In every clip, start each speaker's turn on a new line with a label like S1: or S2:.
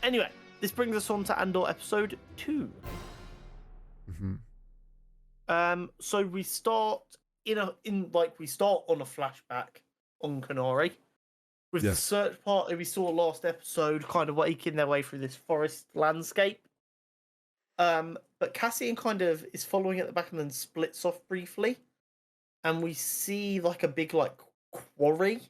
S1: Anyway, this brings us on to Andor episode 2. So we start we start on a flashback on Kenari with the search party we saw last episode, kind of making their way through this forest landscape. But Cassian kind of is following at the back and then splits off briefly, and we see like a big quarry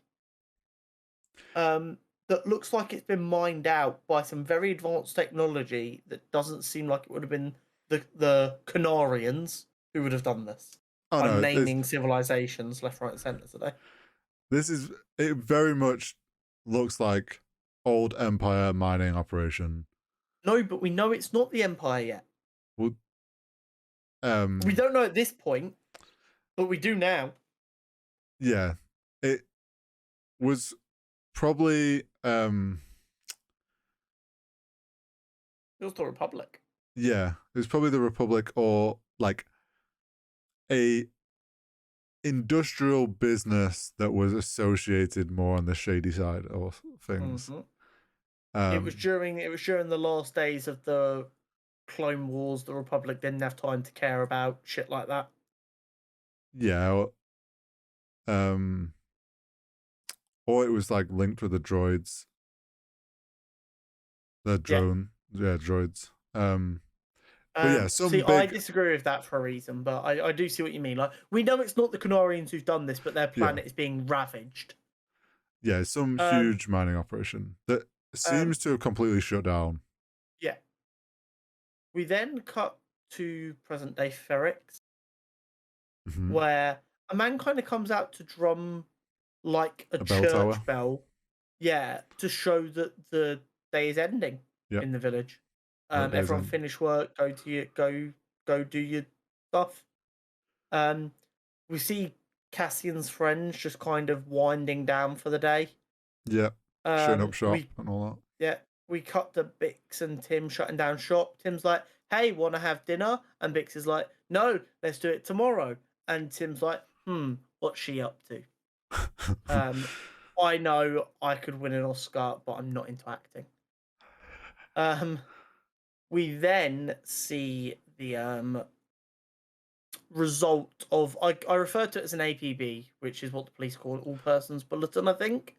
S1: that looks like it's been mined out by some very advanced technology that doesn't seem like it would have been the Canarians who would have done this.
S2: Oh, no,
S1: naming civilizations left, right, and center today.
S2: It very much looks like old Empire mining operation.
S1: No, but we know it's not the Empire yet.
S2: Well,
S1: we don't know at this point, but we do now.
S2: Yeah, it was probably
S1: it was the Republic.
S2: Yeah, it was probably the Republic, or like a industrial business that was associated more on the shady side of things.
S1: It was during the last days of the Clone Wars. The Republic didn't have time to care about shit like that.
S2: Yeah, or it was like linked with the droids. The drone, droids. But yeah,
S1: I disagree with that for a reason, but I do see what you mean. Like, we know it's not the Canarians who've done this, but their planet is being ravaged.
S2: Yeah, some huge mining operation that seems to have completely shut down.
S1: Yeah. We then cut to present day Ferrix, where a man kind of comes out to drum like a church bell. Yeah, to show that the day is ending in the village. Everyone finish work, go do your stuff. We see Cassian's friends just kind of winding down for the day.
S2: Yeah, shutting up shop and all that.
S1: Yeah, we cut to Bix and Tim shutting down shop. Tim's like, "Hey, want to have dinner?" And Bix is like, "No, let's do it tomorrow." And Tim's like, "What's she up to?" I know I could win an Oscar, but I'm not into acting. We then see the result of I refer to it as an APB, which is what the police call it, all persons bulletin, I think.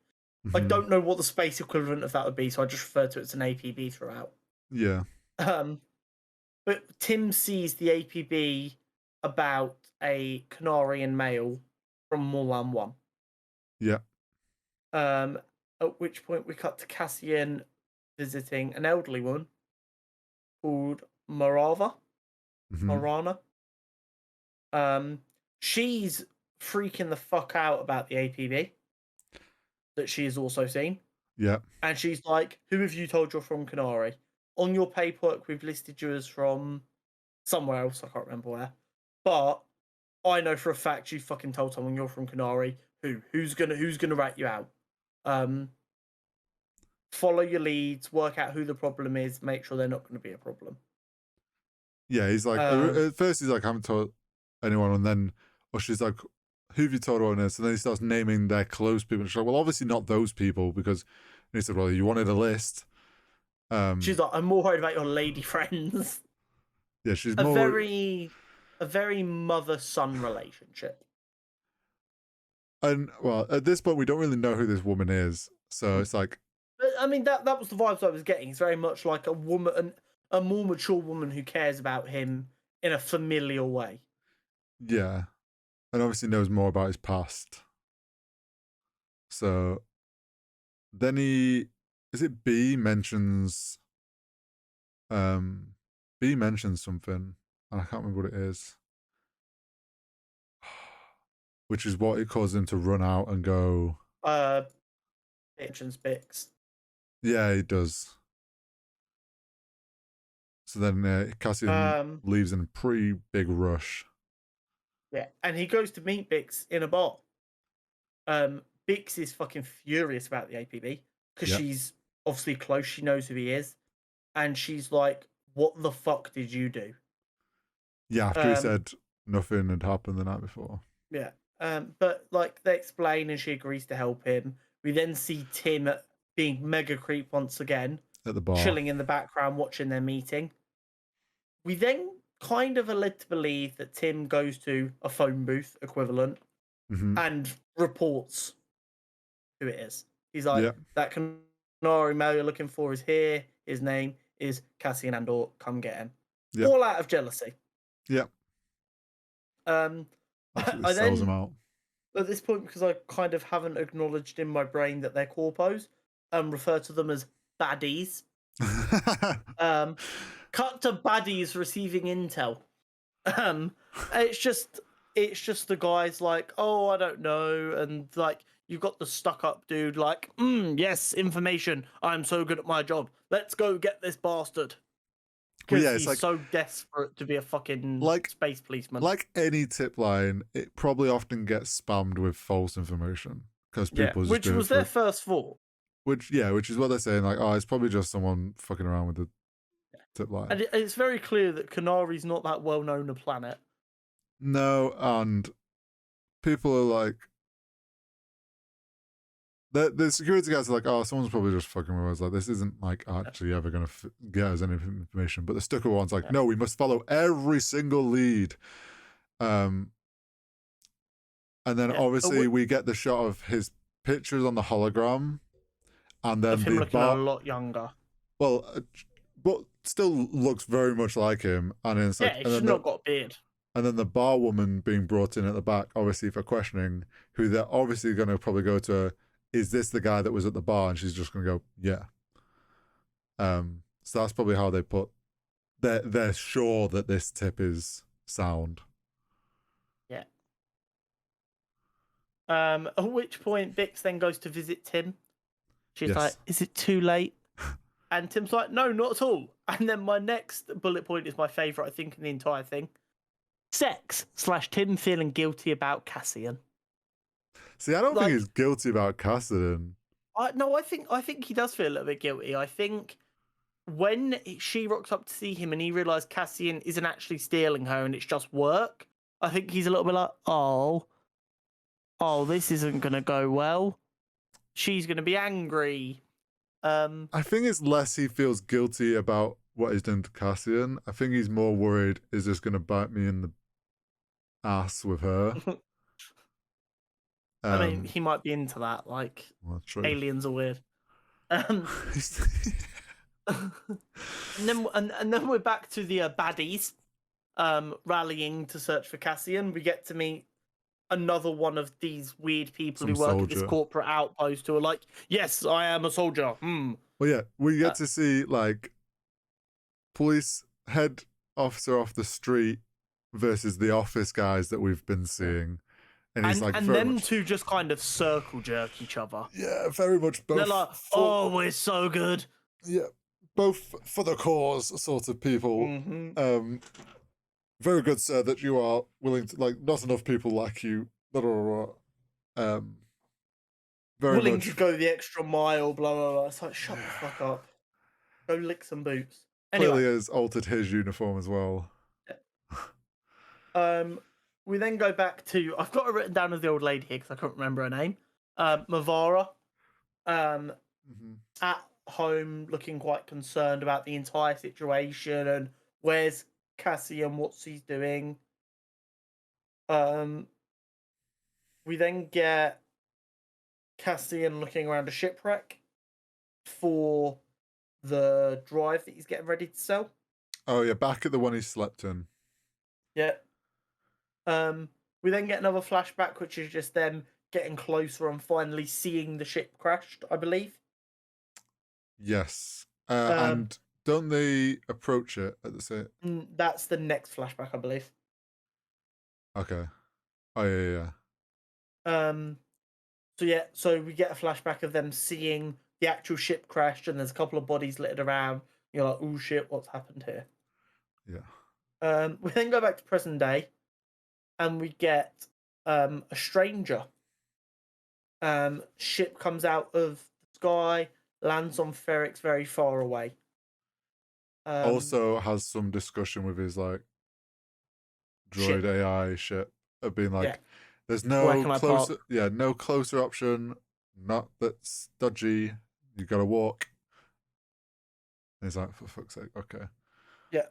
S1: I don't know what the space equivalent of that would be, so I just refer to it as an APB throughout.
S2: Yeah.
S1: But Tim sees the APB about a Canarian male from Morlan 1.
S2: Yeah.
S1: At which point we cut to Cassian visiting an elderly woman called Marana. She's freaking the fuck out about the APB that she has also seen.
S2: Yeah.
S1: And she's like, "Who have you told you're from Kenari? On your paperwork, we've listed you as from somewhere else. I can't remember where. But I know for a fact you fucking told someone you're from Kenari. Who's gonna rat you out? Follow your leads, work out who the problem is, make sure they're not going to be a problem."
S2: Yeah, he's like, at first he's like, "I haven't told anyone," and then, she's like, "Who have you told on this?" And then he starts naming their close people. And she's like, "Well, obviously not those people," because he said, "Well, you wanted a list."
S1: She's like, "I'm more worried about your lady friends."
S2: Yeah, she's
S1: a very mother-son relationship.
S2: And well, at this point, we don't really know who this woman is, so it's like,
S1: I mean, that was the vibes I was getting. It's very much like a woman, a more mature woman who cares about him in a familial way.
S2: Yeah, and obviously knows more about his past. So then B mentions something, and I can't remember what it is, which is what it caused him to run out and go.
S1: Mentions Bix.
S2: Yeah, he does. So then Cassian leaves in a pretty big rush.
S1: Yeah, and he goes to meet Bix in a bar. Bix is fucking furious about the APB because she's obviously close. She knows who he is. And she's like, "What the fuck did you do?"
S2: Yeah, after he said nothing had happened the night before.
S1: Yeah. But like they explain and she agrees to help him. We then see Tim being mega creep once again.
S2: at the bar.
S1: chilling in the background watching their meeting. We then kind of are led to believe that Tim goes to a phone booth equivalent and reports who it is. He's like,
S2: Yeah.
S1: that Canary male you're looking for is here. His name is Cassian Andor. Come get him.
S2: Yeah.
S1: All out of jealousy.
S2: Yeah.
S1: I
S2: sells him
S1: then,
S2: out.
S1: at this point, because I kind of haven't acknowledged in my brain that they're corpos, refer to them as baddies. Cut to baddies receiving intel. It's just the guys like, oh, I don't know, and like you've got the stuck-up dude like, yes, information. I'm so good at my job. Let's go get this bastard. Because he's like, so desperate to be a fucking space policeman.
S2: Like any tip line, it probably often gets spammed with false information because people just
S1: which was their first thought.
S2: Which is what they're saying. Like, oh, it's probably just someone fucking around with the tip line.
S1: And it's very clear that Canari's not that well known a planet.
S2: No, and people are like, the security guys are like, oh, someone's probably just fucking with us. Like, this isn't like actually ever going to get us any information. But the Stucker one's like, no, we must follow every single lead. And then obviously we get the shot of his pictures on the hologram, and then
S1: of him looking a lot younger.
S2: Well, but still looks very much like him. And it's like,
S1: he's not got a beard.
S2: And then the bar woman being brought in at the back, obviously for questioning, who they're obviously going to probably go to, is this the guy that was at the bar? And she's just going to go, yeah. So that's probably how they put, they're sure that this tip is sound.
S1: Yeah. At which point Bix then goes to visit Tim. She's like, is it too late? And Tim's like, no, not at all. And then my next bullet point is my favourite, I think, in the entire thing. Sex / Tim feeling guilty about Cassian.
S2: See, I don't think he's guilty about Cassian.
S1: No, I think he does feel a little bit guilty. I think when she rocks up to see him and he realised Cassian isn't actually stealing her and it's just work, I think he's a little bit like, oh, this isn't going to go well. She's going to be angry.
S2: I think it's less he feels guilty about what he's done to Cassian. I think he's more worried, is this going to bite me in the ass with her?
S1: I mean, he might be into that. Like, aliens are weird. And then we're back to the baddies rallying to search for Cassian. We get to meet another one of these weird people who work at this corporate outpost who are like, yes, I am a soldier.
S2: Well, yeah, we get to see like police head officer off the street versus the office guys that we've been seeing. And he's like,
S1: them two just kind of circle jerk each other.
S2: Yeah, very much both.
S1: They're like, oh, we're so good.
S2: Yeah, both for the cause sort of people. Very good, sir, that you are willing to, like, not enough people like you that are very
S1: willing
S2: much
S1: to go the extra mile, blah, blah, blah. It's like, shut the fuck up. Go lick some boots. Anyway.
S2: Clearly has altered his uniform as well.
S1: Yeah. We then go back to, I've got it written down as the old lady here because I can't remember her name. Mavara. At home, looking quite concerned about the entire situation and where's Cassian, what's he doing. We then get Cassian looking around a shipwreck for the drive that he's getting ready to sell.
S2: Oh yeah, back at the one he slept in.
S1: Yeah. We then get another flashback, which is just them getting closer and finally seeing the ship crashed, I believe.
S2: Yes. And don't they approach it at the same?
S1: That's the next flashback, I believe.
S2: Okay. Oh yeah.
S1: So we get a flashback of them seeing the actual ship crash, and there's a couple of bodies littered around. You're like, oh shit, what's happened here?
S2: Yeah.
S1: We then go back to present day, and we get a stranger. Ship comes out of the sky, lands on Ferrix very far away.
S2: Also has some discussion with his like droid AI ship of being like, there's no closer, no closer option. Not that's dodgy. You gotta walk. And he's like, for fuck's sake, okay.
S1: Yeah.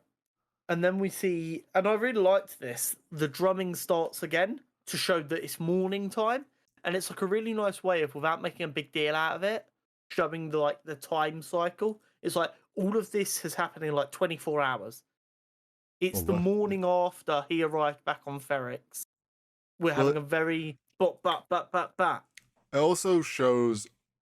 S1: And then we see, and I really liked this, the drumming starts again to show that it's morning time. And it's like a really nice way of, without making a big deal out of it, showing the time cycle. It's like all of this has happened in like 24 hours. It's the morning after he arrived back on Ferrix. We're having a very but.
S2: It also shows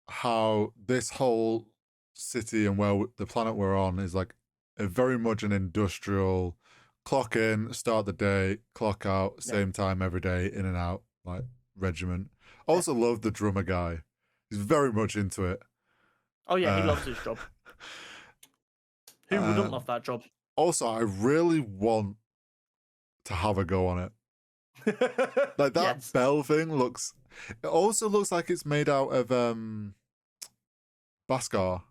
S2: how this whole city and the planet we're on is like very much an industrial clock in, start the day, clock out, same time every day, in and out, like regiment. Also love the drummer guy. He's very much into it.
S1: Oh yeah, he loves his job. Who wouldn't love that job?
S2: Also, I really want to have a go on it. Like that bell thing looks. It also looks like it's made out of Beskar.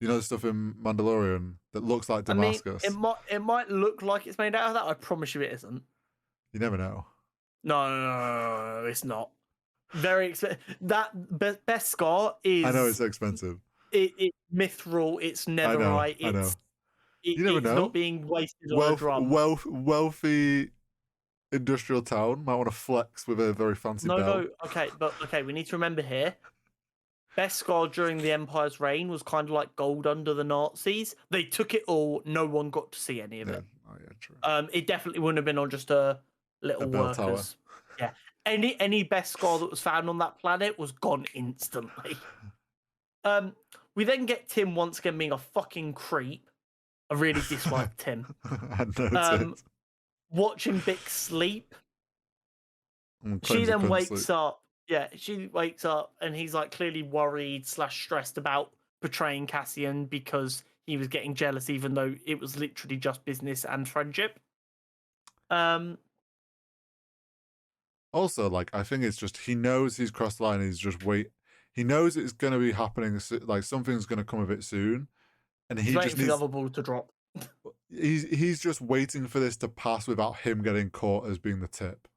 S2: You know the stuff in Mandalorian that looks like Damascus.
S1: I mean, it might look like it's made out of that. I promise you, it isn't.
S2: You never know.
S1: No, it's not. Very expensive. That Beskar is.
S2: I know it's expensive.
S1: It's mithril. It's netherite.
S2: I know.
S1: You never know. It's not being wasted on a drum.
S2: Wealthy industrial town might want to flex with a very fancy bell.
S1: No. Okay. We need to remember here. Beskar during the Empire's reign was kind of like gold under the Nazis. They took it all. No one got to see any of it.
S2: Oh yeah, true.
S1: It definitely wouldn't have been on just a little workers. Tower. Yeah. Any Beskar that was found on that planet was gone instantly. We then get Tim once again being a fucking creep. I really disliked Tim.
S2: I noticed.
S1: Watching Bix sleep. She then wakes up. Yeah, she wakes up and he's like clearly worried / stressed about betraying Cassian because he was getting jealous, even though it was literally just business and friendship.
S2: Also, like, I think it's just he knows he's crossed the line. He's just He knows it's going to be happening. Like something's going to come of it soon, and he's
S1: waiting for the other ball to drop.
S2: He's just waiting for this to pass without him getting caught as being the tip.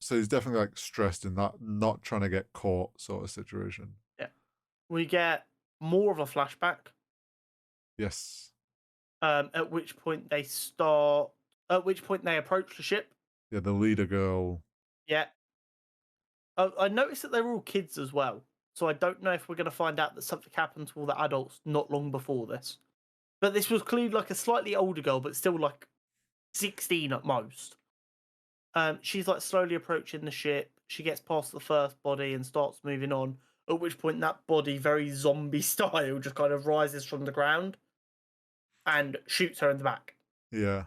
S2: So he's definitely like stressed in that not trying to get caught sort of situation.
S1: Yeah. We get more of a flashback.
S2: Yes.
S1: At which point they approach the ship.
S2: Yeah, the leader girl.
S1: Yeah. I noticed that they were all kids as well. So I don't know if we're going to find out that something happened to all the adults not long before this. But this was clearly like a slightly older girl, but still like 16 at most. She's like slowly approaching the ship. She gets past the first body and starts moving on. At which point that body, very zombie style, just kind of rises from the ground and shoots her in the back.
S2: Yeah.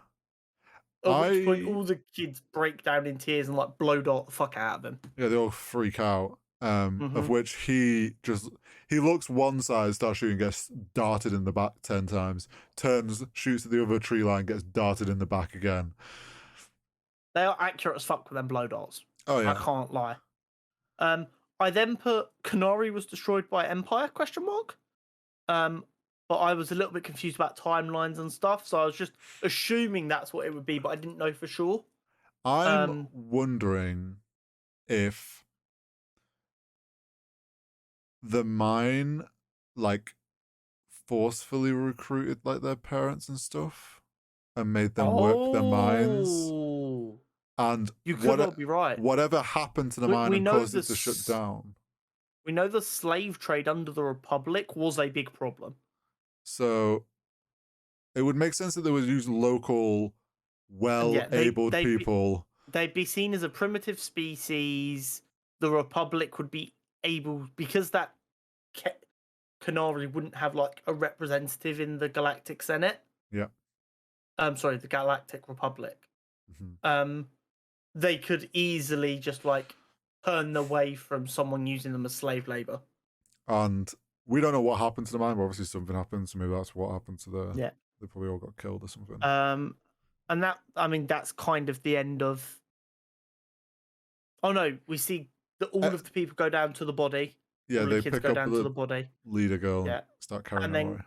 S1: At which point all the kids break down in tears and like blow dart the fuck out of them.
S2: Yeah, they all freak out. Of which he looks one side, starts shooting, gets darted in the back 10 times, turns, shoots at the other tree line, gets darted in the back again.
S1: They are accurate as fuck with them blow darts.
S2: Oh yeah,
S1: I can't lie. I then put Canary was destroyed by Empire ? But I was a little bit confused about timelines and stuff, so I was just assuming that's what it would be, but I didn't know for sure.
S2: I'm wondering if the mine like forcefully recruited like their parents and stuff and made them work their mines. And
S1: you could not be right.
S2: Whatever happened to the mine and caused it to shut down.
S1: We know the slave trade under the Republic was a big problem.
S2: So it would make sense that they would use local, well-abled people.
S1: They'd be seen as a primitive species. The Republic would be able, because that Canary wouldn't have like a representative in the Galactic Senate.
S2: Yeah.
S1: The Galactic Republic. They could easily just like turn away from someone using them as slave labor.
S2: And we don't know what happened to the mine, but obviously something happened, so maybe that's what happened to the...
S1: Yeah.
S2: They probably all got killed or something.
S1: And that, I mean, that's kind of the end of... Oh no, we see that all of the people go down to the body.
S2: Yeah, they pick up the
S1: body.
S2: Leader girl and start carrying her away.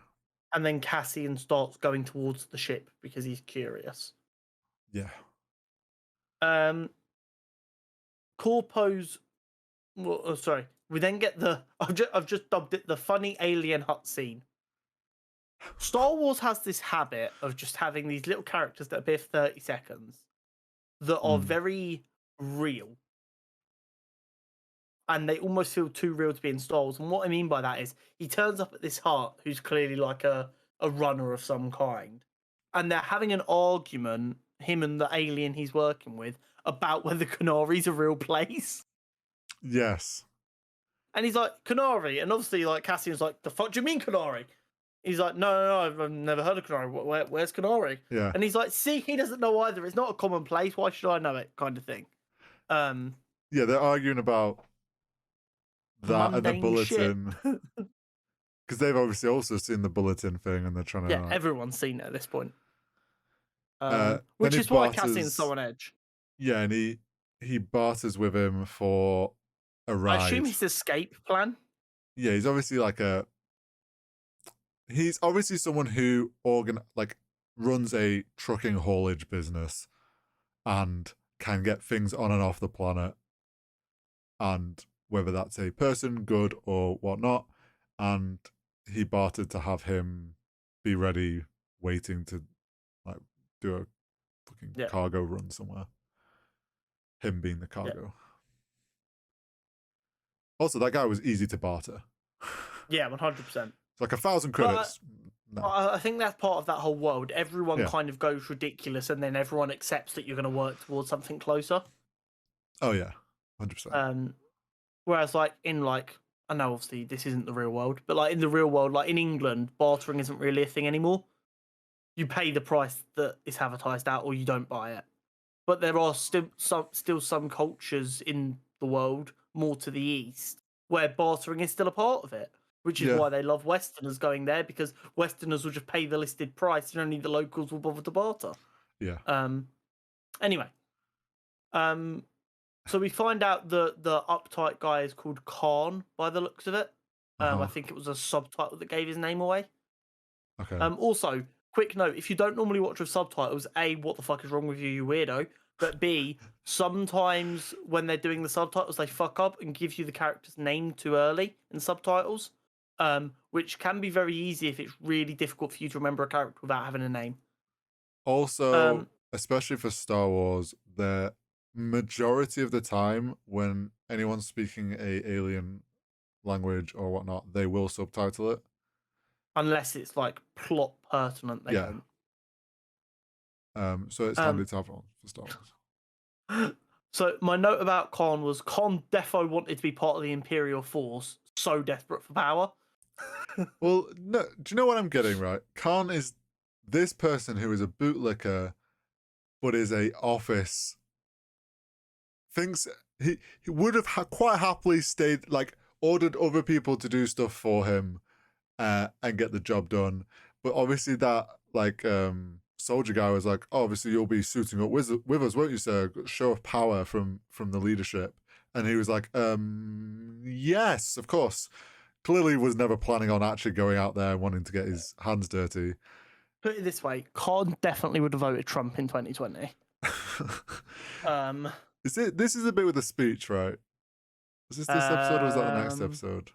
S1: And then Cassian starts going towards the ship because he's curious.
S2: Yeah.
S1: Corpo's Well, oh, sorry. We then get the. I've just dubbed it the funny alien hut scene. Star Wars has this habit of just having these little characters that appear for 30 seconds that are very real. And they almost feel too real to be in Star Wars. And what I mean by that is he turns up at this hut who's clearly like a runner of some kind. And they're having an argument, him and the alien he's working with, about whether Canari's a real place.
S2: Yes.
S1: And he's like, Canary. And obviously, like, Cassian's like, the fuck do you mean Canary? He's like, no, I've never heard of Canary. Where's Canary?
S2: Yeah.
S1: And he's like, see, he doesn't know either. It's not a common place. Why should I know it? Kind of thing.
S2: Yeah, they're arguing about that and the bulletin. Because they've obviously also seen the bulletin thing and they're trying to...
S1: Yeah, everyone's seen it at this point. Which is why Cassian's so on edge.
S2: Yeah, and he barters with him for a ride.
S1: I assume his escape plan.
S2: Yeah, he's obviously like he's obviously someone who runs a trucking haulage business and can get things on and off the planet, and whether that's a person, good or whatnot, and he bartered to have him be ready, waiting to like do a fucking cargo run somewhere. Him being the cargo. Yeah. Also, that guy was easy to barter.
S1: Yeah, 100%.
S2: It's like 1,000 credits.
S1: No. I think that's part of that whole world. Everyone kind of goes ridiculous, and then everyone accepts that you're going to work towards something closer.
S2: Oh yeah, 100%.
S1: Whereas, like in like, I know obviously this isn't the real world, but like in the real world, like in England, bartering isn't really a thing anymore. You pay the price that is advertised at, or you don't buy it. But there are still some cultures in the world, more to the east, where bartering is still a part of it. Which is why they love Westerners going there, because Westerners will just pay the listed price and only the locals will bother to barter.
S2: Yeah.
S1: Anyway. So we find out the uptight guy is called Khan by the looks of it. I think it was a subtitle that gave his name away.
S2: Okay.
S1: Also, quick note, if you don't normally watch with subtitles, A, what the fuck is wrong with you, you weirdo? But B, sometimes when they're doing the subtitles, they fuck up and give you the character's name too early in subtitles. Which can be very easy if it's really difficult for you to remember a character without having a name.
S2: Also, especially for Star Wars, the majority of the time when anyone's speaking a alien language or whatnot, they will subtitle it.
S1: Unless it's like plot pertinent, they
S2: don't. So it's handy to have on for Star Wars.
S1: So my note about Khan was Khan defo wanted to be part of the Imperial Force, so desperate for power.
S2: Well, no, do you know what I'm getting, right? Khan is this person who is a bootlicker, but is a office. Thinks he would have quite happily stayed, like, ordered other people to do stuff for him and get the job done. But obviously that, like, soldier guy was like, oh, obviously you'll be suiting up with us, won't you, sir? Show of power from the leadership. And he was like, yes, of course. Clearly was never planning on actually going out there and wanting to get his hands dirty.
S1: Put it this way, Khan definitely would have voted Trump in 2020.
S2: This is a bit with the speech, right? Is this episode or is that the next episode?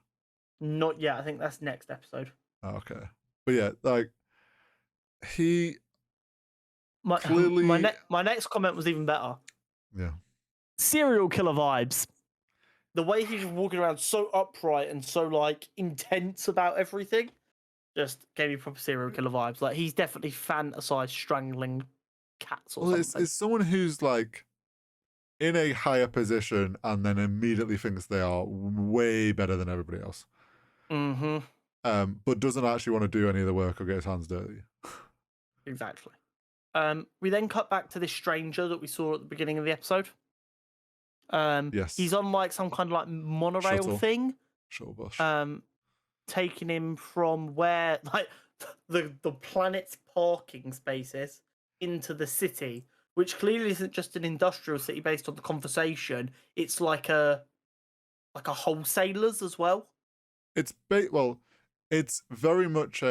S1: Not yet. I think that's next episode.
S2: Oh, okay. But yeah, like
S1: my next comment was even better.
S2: Yeah.
S1: Serial killer vibes. The way he's walking around so upright and so like intense about everything just gave me proper serial killer vibes. Like he's definitely fantasized strangling cats or something.
S2: It's someone who's like in a higher position and then immediately thinks they are way better than everybody else.
S1: Mm-hmm.
S2: But doesn't actually want to do any of the work or get his hands dirty.
S1: Exactly. We then cut back to this stranger that we saw at the beginning of the episode.
S2: Yes.
S1: He's on like some kind of like monorail thing.
S2: Shuttle bus.
S1: Taking him from where like the planet's parking spaces into the city, which clearly isn't just an industrial city based on the conversation. It's like a wholesalers as well.
S2: It's it's very much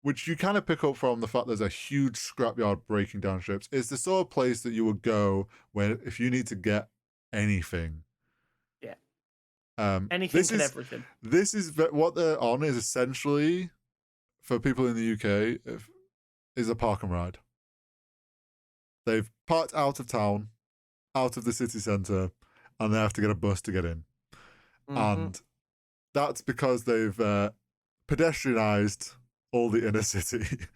S2: which you kind of pick up from the fact there's a huge scrapyard breaking down ships. It's the sort of place that you would go where if you need to get anything,
S1: Anything and everything.
S2: This is what they're on is essentially, for people in the UK, is a park and ride. They've parked out of town, out of the city centre, and they have to get a bus to get in. And that's because they've pedestrianised all the inner city.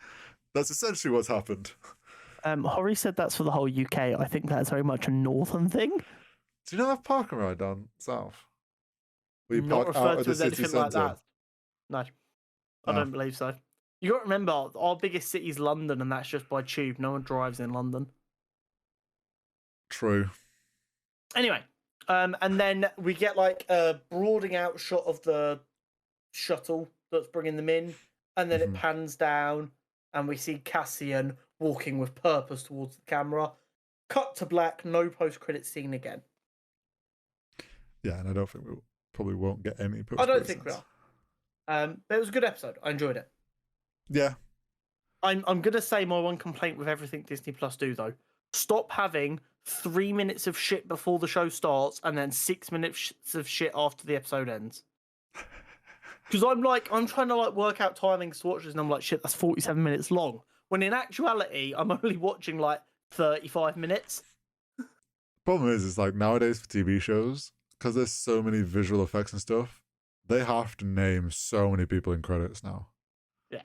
S2: That's essentially what's happened.
S1: Hori said that's for the whole UK. I think that's very much a northern thing.
S2: Do you not have park and ride down south?
S1: Where you park out of the city centre? Like that. No, I don't believe so. You got to remember, our biggest city is London, and that's just by tube. No one drives in London.
S2: True.
S1: Anyway, and then we get like a broadening out shot of the shuttle that's bringing them in, and then it pans down, and we see Cassian walking with purpose towards the camera. Cut to black, no post-credit scene again.
S2: Yeah, and I don't think we probably won't get any post-credit.
S1: I don't think we are. But it was a good episode. I enjoyed it.
S2: Yeah.
S1: I'm gonna say my one complaint with everything Disney Plus do though: stop having 3 minutes of shit before the show starts and then 6 minutes of shit after the episode ends. Because I'm trying to work out timings to watch this, and I'm like, shit, that's 47 minutes long. When in actuality, I'm only watching like 35 minutes.
S2: Problem is like nowadays for TV shows, because there's so many visual effects and stuff, they have to name so many people in credits now.
S1: Yeah.